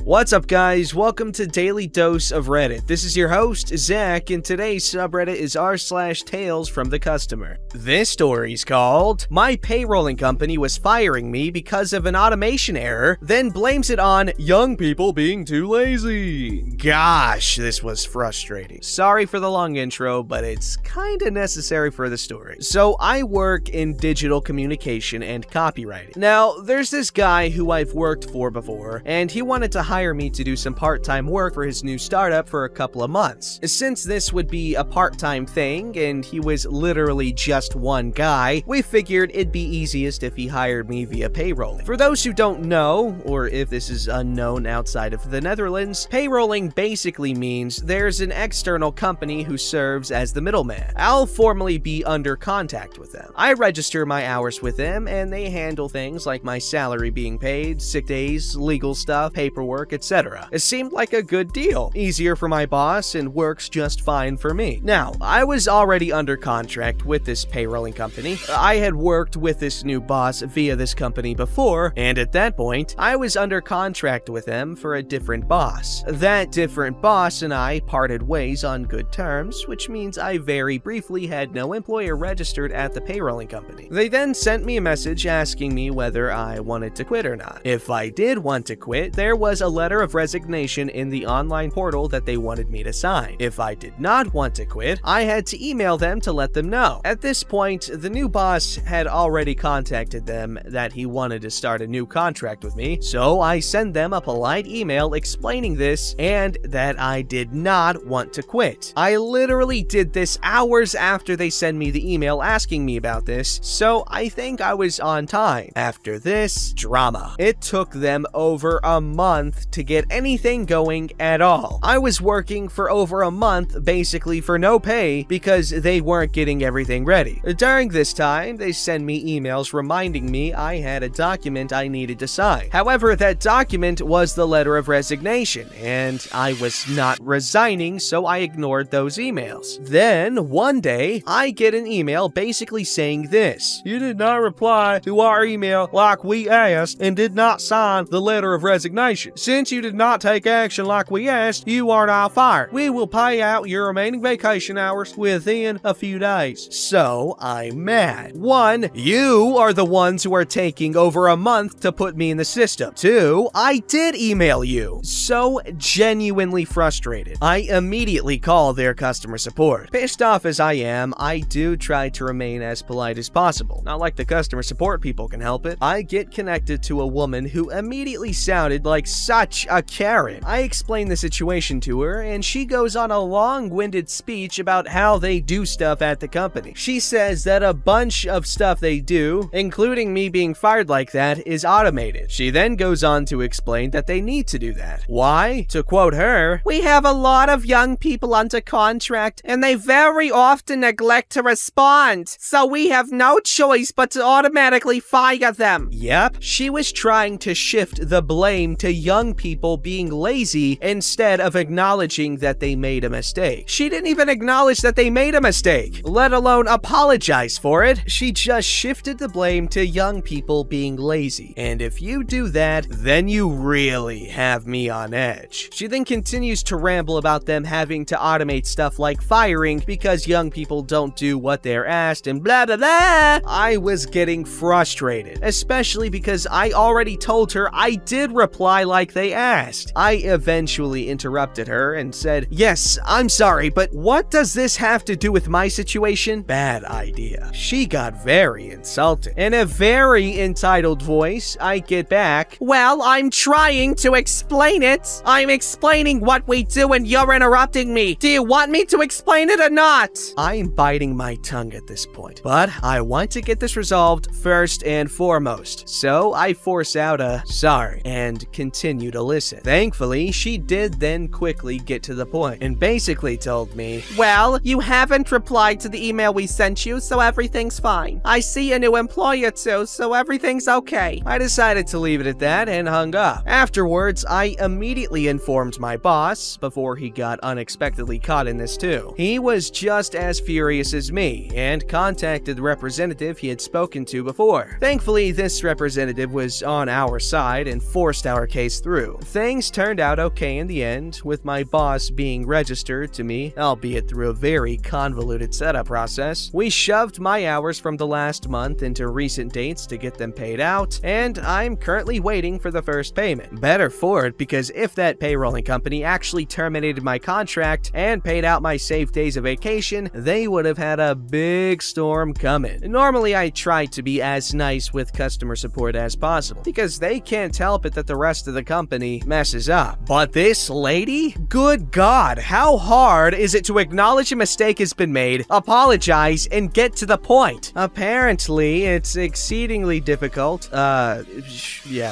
What's up, guys? Welcome to Daily Dose of Reddit. This is your host, Zach, and today's subreddit is r/TalesFromTheCustomer. This story's called, "My payrolling company was firing me because of an automation error, then blames it on young people being too lazy." Gosh, this was frustrating. Sorry for the long intro, but it's kinda necessary for the story. So I work in digital communication and copywriting. Now, there's this guy who I've worked for before, and he wanted to hire me to do some part-time work for his new startup for a couple of months. Since this would be a part-time thing, and he was literally just one guy, we figured it'd be easiest if he hired me via payrolling. For those who don't know, or if this is unknown outside of the Netherlands, payrolling basically means there's an external company who serves as the middleman. I'll formally be under contact with them. I register my hours with them, and they handle things like my salary being paid, sick days, legal stuff, paperwork, etc. It seemed like a good deal. Easier for my boss and works just fine for me. Now, I was already under contract with this payrolling company. I had worked with this new boss via this company before, and at that point, I was under contract with them for a different boss. That different boss and I parted ways on good terms, which means I very briefly had no employer registered at the payrolling company. They then sent me a message asking me whether I wanted to quit or not. If I did want to quit, there was a letter of resignation in the online portal that they wanted me to sign. If I did not want to quit, I had to email them to let them know. At this point, the new boss had already contacted them that he wanted to start a new contract with me, so I sent them a polite email explaining this and that I did not want to quit. I literally did this hours after they sent me the email asking me about this, so I think I was on time. After this drama, it took them over a month to get anything going at all. I was working for over a month basically for no pay because they weren't getting everything ready. During this time, they sent me emails reminding me I had a document I needed to sign. However, that document was the letter of resignation, and I was not resigning, so I ignored those emails. Then, one day, I get an email basically saying this: "You did not reply to our email like we asked and did not sign the letter of resignation. Since you did not take action like we asked, you are now fired. We will pay out your remaining vacation hours within a few days." So, I'm mad. 1, you are the ones who are taking over a month to put me in the system. 2, I did email you. So genuinely frustrated. I immediately call their customer support. Pissed off as I am, I do try to remain as polite as possible. Not like the customer support people can help it. I get connected to a woman who immediately sounded like such a Karen. I explain the situation to her, and she goes on a long-winded speech about how they do stuff at the company. She says that a bunch of stuff they do, including me being fired like that, is automated. She then goes on to explain that they need to do that. Why? To quote her, "We have a lot of young people under contract, and they very often neglect to respond, so we have no choice but to automatically fire them." Yep, she was trying to shift the blame to young people being lazy instead of acknowledging that they made a mistake. She didn't even acknowledge that they made a mistake, let alone apologize for it. She just shifted the blame to young people being lazy. And if you do that, then you really have me on edge. She then continues to ramble about them having to automate stuff like firing because young people don't do what they're asked and blah blah blah. I was getting frustrated, especially because I already told her I did reply like they asked. I eventually interrupted her and said, "Yes, I'm sorry, but what does this have to do with my situation?" Bad idea. She got very insulted. In a very entitled voice, I get back, "Well, I'm trying to explain it. I'm explaining what we do and you're interrupting me. Do you want me to explain it or not?" I'm biting my tongue at this point, but I want to get this resolved first and foremost, so I force out a "sorry" and continue to listen. Thankfully, she did then quickly get to the point and basically told me, "Well, you haven't replied to the email we sent you, so everything's fine. I see a new employer too, so everything's okay." I decided to leave it at that and hung up. Afterwards, I immediately informed my boss, before he got unexpectedly caught in this too. He was just as furious as me and contacted the representative he had spoken to before. Thankfully, this representative was on our side and forced our case through. through. Things turned out okay in the end, with my boss being registered to me, albeit through a very convoluted setup process. We shoved my hours from the last month into recent dates to get them paid out, and I'm currently waiting for the first payment. Better for it, because if that payrolling company actually terminated my contract and paid out my saved days of vacation, they would have had a big storm coming. Normally, I try to be as nice with customer support as possible, because they can't help it that the rest of the company messes up. But this lady? Good God, how hard is it to acknowledge a mistake has been made, apologize, and get to the point? Apparently, it's exceedingly difficult. Yeah,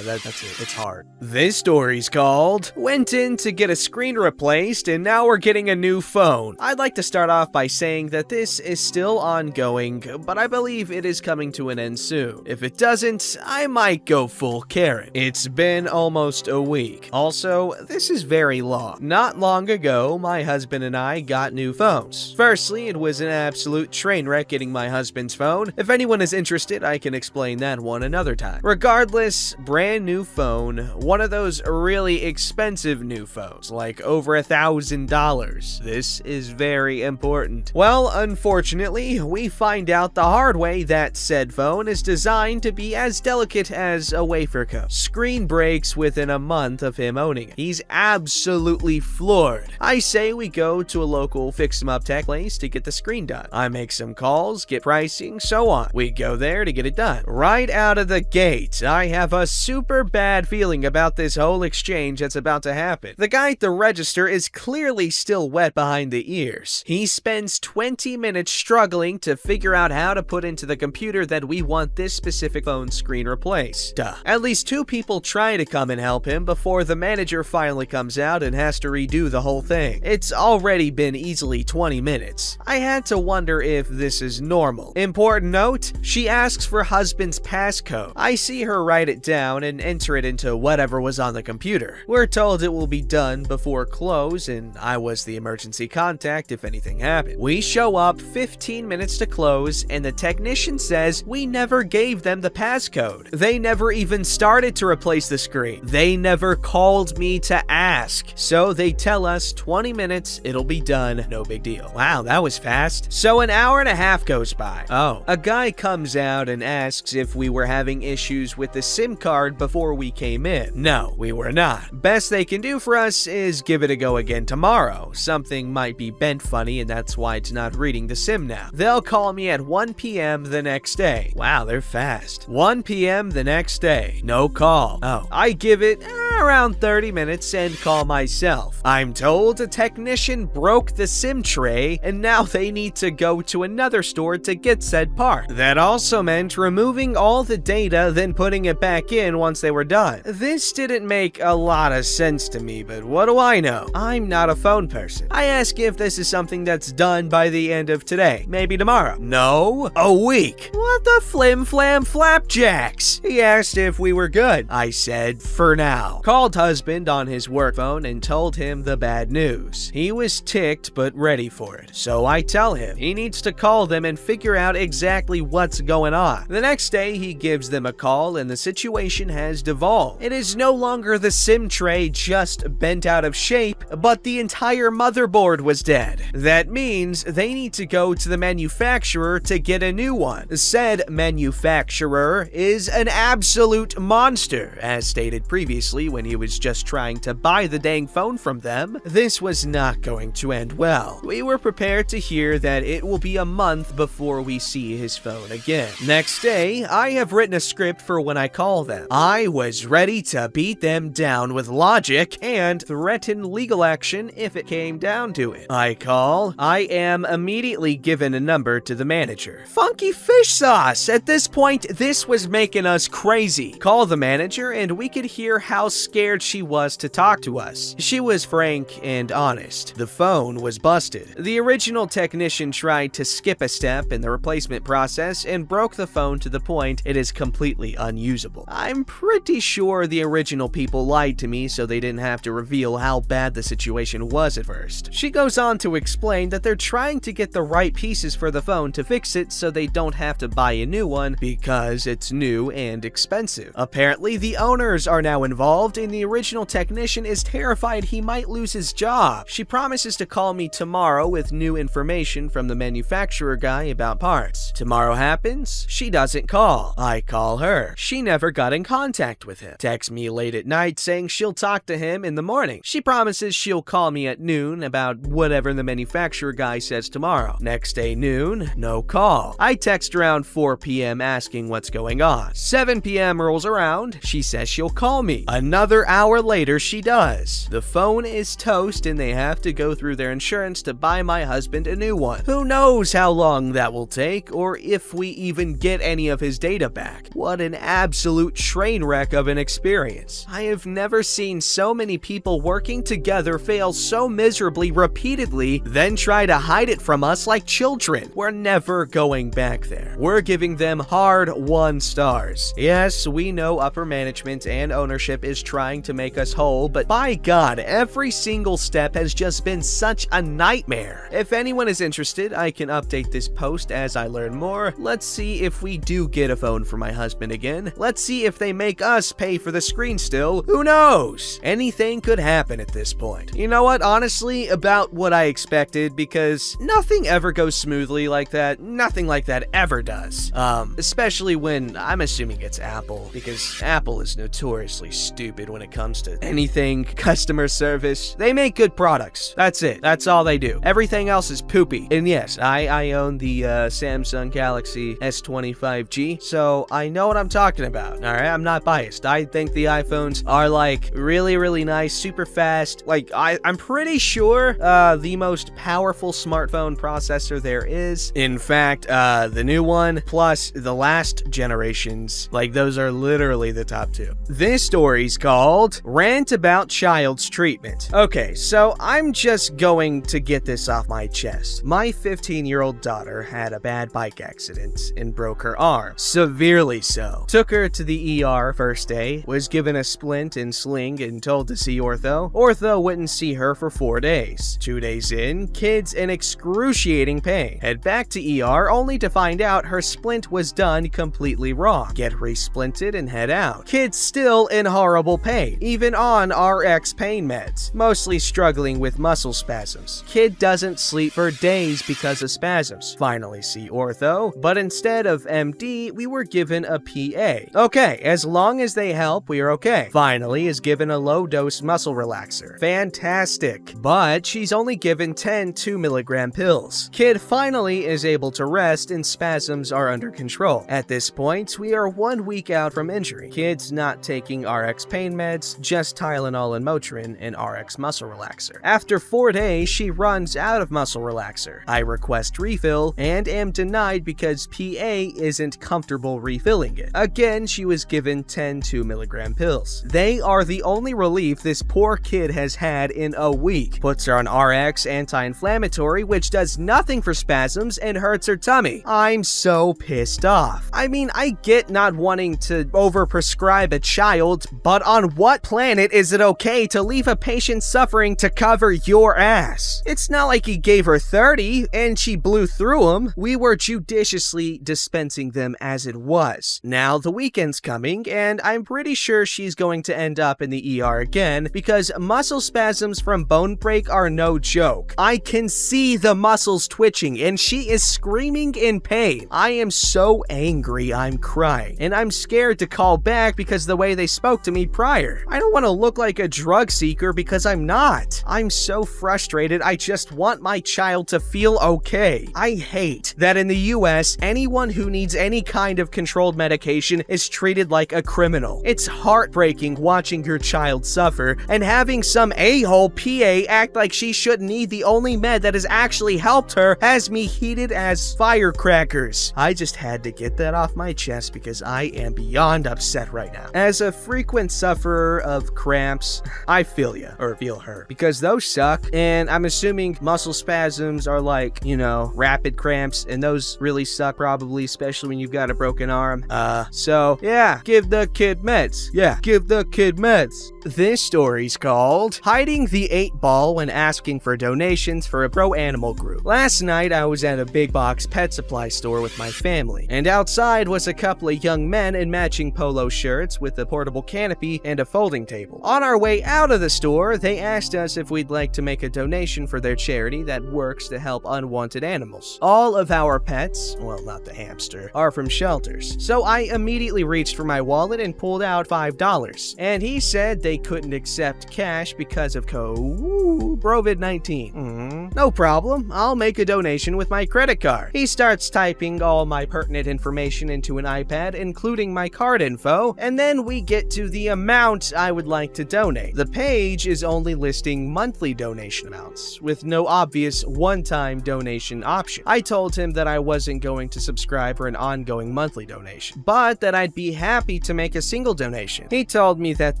that's it. It's hard. This story's called Went in to get a screen replaced and now we're getting a new phone. I'd like to start off by saying that this is still ongoing, but I believe it is coming to an end soon. If it doesn't, I might go full Karen. It's been almost a week. Also, this is very long. Not long ago, my husband and I got new phones. Firstly, it was an absolute train wreck getting my husband's phone. If anyone is interested, I can explain that one another time. Regardless, brand new phone, one of those really expensive new phones, like over $1,000. This is very important. Well, unfortunately, we find out the hard way that said phone is designed to be as delicate as a wafer cone. Screen breaks within a month of him owning it. He's absolutely floored. I say we go to a local fix-em-up tech place to get the screen done. I make some calls, get pricing, so on. We go there to get it done. Right out of the gate, I have a super bad feeling about this whole exchange that's about to happen. The guy at the register is clearly still wet behind the ears. He spends 20 minutes struggling to figure out how to put into the computer that we want this specific phone screen replaced. Duh. At least 2 people try to come and help him before the manager finally comes out and has to redo the whole thing. It's already been easily 20 minutes. I had to wonder if this is normal. Important note, she asks for husband's passcode. I see her write it down and enter it into whatever was on the computer. We're told it will be done before close, and I was the emergency contact if anything happened. We show up 15 minutes to close, and the technician says we never gave them the passcode. They never even started to replace the screen. They never called me to ask. So they tell us 20 minutes, it'll be done, no big deal. Wow, that was fast. So an hour and a half goes by. Oh, a guy comes out and asks if we were having issues with the SIM card before we came in. No, we were not. Best they can do for us is give it a go again tomorrow. Something might be bent funny and that's why it's not reading the SIM now. They'll call me at 1 p.m. the next day. Wow, they're fast. 1 p.m. the next day. No call. Oh, I give it around 30 minutes and call myself. I'm told a technician broke the SIM tray and now they need to go to another store to get said part. That also meant removing all the data, then putting it back in once they were done. This didn't make a lot of sense to me, but what do I know? I'm not a phone person. I ask if this is something that's done by the end of today, maybe tomorrow. No, a week. What the flim flam flapjacks? He asked if we were good. I said, for now. Called husband on his work phone and told him the bad news. He was ticked but ready for it. So I tell him he needs to call them and figure out exactly what's going on. The next day he gives them a call and the situation has devolved. It is no longer the SIM tray just bent out of shape, but the entire motherboard was dead. That means they need to go to the manufacturer to get a new one. Said manufacturer is an absolute monster, as stated previously when he was just trying to buy the dang phone from them. This was not going to end well. We were prepared to hear that it will be a month before we see his phone again. Next day, I have written a script for when I call them. I was ready to beat them down with logic and threaten legal action if it came down to it. I call. I am immediately given a number to the manager. Funky fish sauce! At this point, this was making us crazy. Call the manager and we could hear how scared she was to talk to us. She was frank and honest. The phone was busted. The original technician tried to skip a step in the replacement process and broke the phone to the point it is completely unusable. I'm pretty sure the original people lied to me so they didn't have to reveal how bad the situation was at first. She goes on to explain that they're trying to get the right pieces for the phone to fix it so they don't have to buy a new one because it's new and expensive. Apparently, the owners are now involved involved, and the original technician is terrified he might lose his job. She promises to call me tomorrow with new information from the manufacturer guy about parts. Tomorrow happens, she doesn't call. I call her. She never got in contact with him. Texts me late at night saying she'll talk to him in the morning. She promises she'll call me at noon about whatever the manufacturer guy says tomorrow. Next day noon, no call. I text around 4 p.m. asking what's going on. 7 p.m. rolls around, she says she'll call me. Another hour later, she does. The phone is toast and they have to go through their insurance to buy my husband a new one. Who knows how long that will take or if we even get any of his data back. What an absolute train wreck of an experience. I have never seen so many people working together fail so miserably repeatedly, then try to hide it from us like children. We're never going back there. We're giving them hard 1 stars. Yes, we know upper management and ownership is trying to make us whole, but by God, every single step has just been such a nightmare. If anyone is interested, I can update this post as I learn more. Let's see if we do get a phone for my husband again. Let's see if they make us pay for the screen still. Who knows? Anything could happen at this point. You know what? Honestly, about what I expected, because nothing ever goes smoothly like that. Nothing like that ever does. Especially when I'm assuming it's Apple, because Apple is notoriously stupid when it comes to anything customer service. They make good products. That's it. That's all they do. Everything else is poopy. And yes, I own the Samsung Galaxy S25G, so I know what I'm talking about. Alright, I'm not biased. I think the iPhones are like really nice, super fast. Like I'm pretty sure the most powerful smartphone processor there is. In fact, the new one plus the last generations, like those are literally the top 2. This story's called Rant About Child's Treatment. Okay, so I'm just going to get this off my chest. My 15-year-old daughter had a bad bike accident and broke her arm, severely so. Took her to the ER first day, was given a splint and sling and told to see ortho. Ortho wouldn't see her for 4 days. 2 days in, kid's in excruciating pain. Head back to ER only to find out her splint was done completely wrong. Get resplinted and head out. Kid's still in horrible pain, even on RX pain meds, mostly struggling with muscle spasms. Kid doesn't sleep for days because of spasms. Finally see ortho, but instead of MD, we were given a PA. Okay, as long as they help, we are okay. Finally is given a low-dose muscle relaxer. Fantastic. But she's only given 10 2-milligram pills. Kid finally is able to rest and spasms are under control. At this point, we are 1 week out from injury. Kid's not taking RX pain meds, just Tylenol and Motrin and RX muscle relaxer. After 4 days, she runs out of muscle relaxer. I request refill and am denied because PA isn't comfortable refilling it. Again, she was given 10 2-milligram pills. They are the only relief this poor kid has had in a week. Puts her on RX anti-inflammatory, which does nothing for spasms and hurts her tummy. I'm so pissed off. I mean, I get not wanting to overprescribe a child, but on what planet is it okay to leave a patient suffering to cover your ass? It's not like he gave her 30 and she blew through them. We were judiciously dispensing them as it was. Now the weekend's coming and I'm pretty sure she's going to end up in the ER again because muscle spasms from bone break are no joke. I can see the muscles twitching and she is screaming in pain. I am so angry I'm crying and I'm scared to call back because the way they spoke to me prior. I don't want to look like a drug seeker because I'm not. I'm so frustrated. I just want my child to feel okay. I hate that in the US, anyone who needs any kind of controlled medication is treated like a criminal. It's heartbreaking watching your child suffer and having some a-hole PA act like she shouldn't need the only med that has actually helped her has me heated as firecrackers. I just had to get that off my chest because I am beyond upset right now. As a frequent sufferer of cramps, I feel ya, or feel her, because those suck, and I'm assuming muscle spasms are like, you know, rapid cramps, and those really suck probably, especially when you've got a broken arm. So yeah, give the kid meds. Yeah, give the kid meds. This story's called Hiding the 8-Ball When Asking for Donations for a Pro-Animal Group. Last night, I was at a big box pet supply store with my family, and outside was a couple of young men in matching polo shirts with a portable canopy Slippy, and a folding table. On our way out of the store, they asked us if we'd like to make a donation for their charity that works to help unwanted animals. All of our pets, well, not the hamster, are from shelters. So I immediately reached for my wallet and pulled out $5. And he said they couldn't accept cash because of COVID-19. No problem, I'll make a donation with my credit card. He starts typing all my pertinent information into an iPad, including my card info, and then we get to the amount I would like to donate. The page is only listing monthly donation amounts, with no obvious one-time donation option. I told him that I wasn't going to subscribe for an ongoing monthly donation, but that I'd be happy to make a single donation. He told me that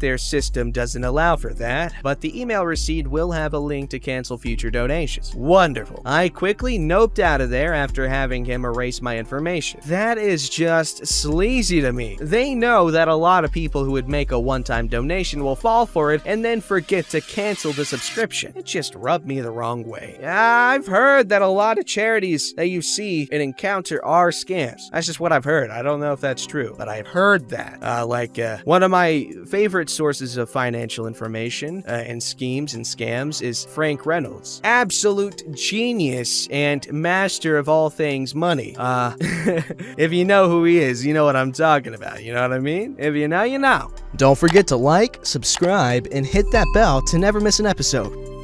their system doesn't allow for that, but the email receipt will have a link to cancel future donations. Wonderful. I quickly noped out of there after having him erase my information. That is just sleazy to me. They know that a lot of people who would make a one-time donation will fall for it and then forget to cancel the subscription. It just rubbed me the wrong way. I've heard that a lot of charities that you see and encounter are scams. That's just what I've heard. I don't know if that's true, but I've heard that. One of my favorite sources of financial information and schemes and scams is Frank Reynolds. Absolute genius and master of all things money. If you know who he is, you know what I'm talking about. You know what I mean? If you know, you know. Don't forget to like, subscribe, and hit that bell to never miss an episode.